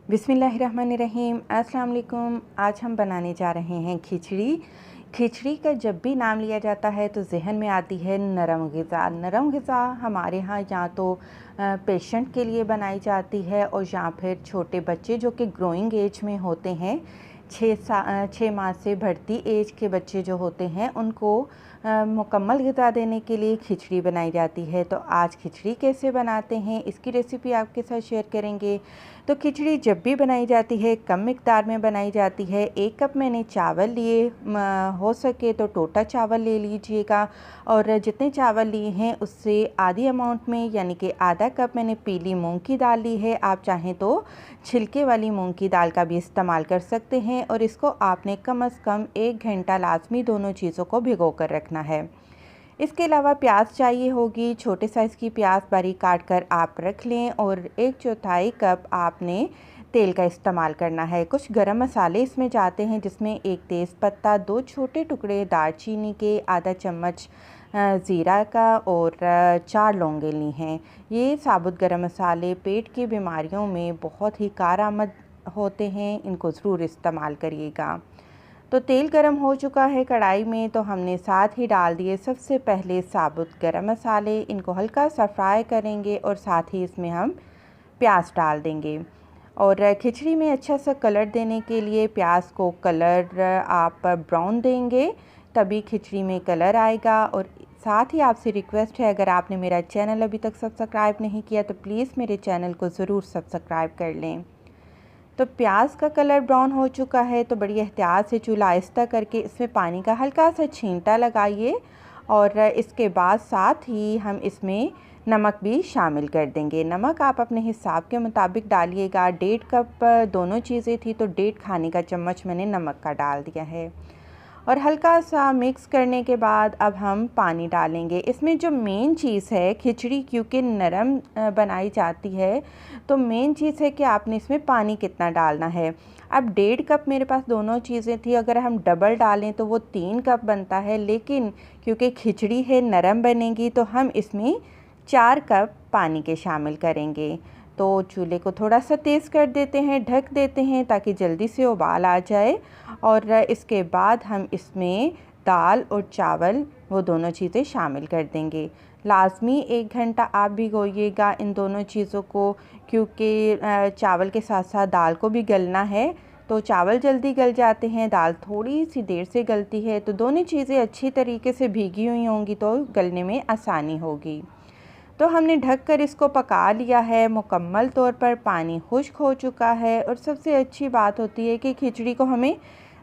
बिस्मिल्लाहिर्रहमानिर्रहीम। अस्सलाम वालेकुम। आज हम बनाने जा रहे हैं खिचड़ी। खिचड़ी का जब भी नाम लिया जाता है तो जहन में आती है नरम ग़िज़ा। नरम ग़िज़ा हमारे यहाँ या तो पेशेंट के लिए बनाई जाती है और या फिर छोटे बच्चे जो कि ग्रोइंग एज में होते हैं, 6 माह से बढ़ती एज के बच्चे जो होते हैं उनको मुकम्मल ग़िज़ा देने के लिए खिचड़ी बनाई जाती है। तो आज खिचड़ी कैसे बनाते हैं इसकी रेसिपी आपके साथ शेयर करेंगे। तो खिचड़ी जब भी बनाई जाती है कम मिक़दार में बनाई जाती है। 1 कप मैंने चावल लिए, हो सके तो टोटा चावल ले लीजिएगा और जितने चावल लिए हैं उससे आधी अमाउंट में यानी कि आधा कप मैंने पीली मूंग की दाल ली है। आप चाहें तो छिलके वाली मूंग की दाल का भी इस्तेमाल कर सकते हैं और इसको आपने कम से कम 1 घंटा लाजमी दोनों चीज़ों को भिगो कर रखना है। इसके अलावा प्याज चाहिए होगी, छोटे साइज़ की प्याज बारीक काट कर आप रख लें और 1/4 कप आपने तेल का इस्तेमाल करना है। कुछ गरम मसाले इसमें जाते हैं जिसमें 1 तेज़पत्ता, 2 छोटे टुकड़े दालचीनी के, आधा चम्मच ज़ीरा का और 4 लौंगे ली हैं। ये साबुत गरम मसाले पेट की बीमारियों में बहुत ही कारआमद होते हैं, इनको ज़रूर इस्तेमाल करिएगा। तो तेल गरम हो चुका है कढ़ाई में तो हमने साथ ही डाल दिए सबसे पहले साबुत गरम मसाले। इनको हल्का सा फ्राई करेंगे और साथ ही इसमें हम प्याज डाल देंगे और खिचड़ी में अच्छा सा कलर देने के लिए प्याज को कलर आप ब्राउन देंगे तभी खिचड़ी में कलर आएगा। और साथ ही आपसे रिक्वेस्ट है, अगर आपने मेरा चैनल अभी तक सब्सक्राइब नहीं किया तो प्लीज़ मेरे चैनल को ज़रूर सब्सक्राइब कर लें। तो प्याज का कलर ब्राउन हो चुका है तो बड़ी एहतियात से चूल्हा आहिस्ता करके इसमें पानी का हल्का सा छींटा लगाइए और इसके बाद साथ ही हम इसमें नमक भी शामिल कर देंगे। नमक आप अपने हिसाब के मुताबिक डालिएगा। 1.5 कप दोनों चीज़ें थी तो 1.5 खाने का चम्मच मैंने नमक का डाल दिया है और हल्का सा मिक्स करने के बाद अब हम पानी डालेंगे। इसमें जो मेन चीज़ है, खिचड़ी क्योंकि नरम बनाई जाती है तो मेन चीज़ है कि आपने इसमें पानी कितना डालना है। अब 1.5 कप मेरे पास दोनों चीज़ें थी, अगर हम डबल डालें तो वो 3 कप बनता है, लेकिन क्योंकि खिचड़ी है नरम बनेगी तो हम इसमें 4 कप पानी के शामिल करेंगे। तो चूल्हे को थोड़ा सा तेज़ कर देते हैं, ढक देते हैं ताकि जल्दी से उबाल आ जाए और इसके बाद हम इसमें दाल और चावल वो दोनों चीज़ें शामिल कर देंगे। लाज़मी 1 घंटा आप भिगोइएगा इन दोनों चीज़ों को क्योंकि चावल के साथ साथ दाल को भी गलना है। तो चावल जल्दी गल जाते हैं, दाल थोड़ी सी देर से गलती है। तो दोनों चीज़ें अच्छी तरीके से भीगी हुई होंगी तो गलने में आसानी होगी। तो हमने ढककर इसको पका लिया है। मुकम्मल तौर पर पानी खुश्क हो चुका है और सबसे अच्छी बात होती है कि खिचड़ी को हमें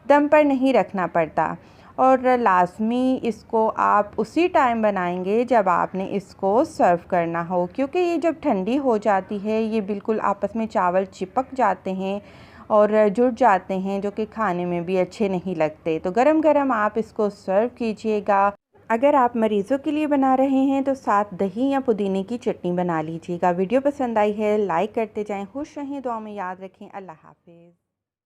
दम पर नहीं रखना पड़ता और लाज़मी इसको आप उसी टाइम बनाएंगे जब आपने इसको सर्व करना हो, क्योंकि ये जब ठंडी हो जाती है ये बिल्कुल आपस में चावल चिपक जाते हैं और जुड़ जाते हैं जो कि खाने में भी अच्छे नहीं लगते। तो गरम गरम आप इसको सर्व कीजिएगा। अगर आप मरीज़ों के लिए बना रहे हैं तो साथ दही या पुदीने की चटनी बना लीजिएगा। वीडियो पसंद आई है लाइक करते जाएं। खुश रहें, दुआ में याद रखें। अल्लाह हाफ़िज़।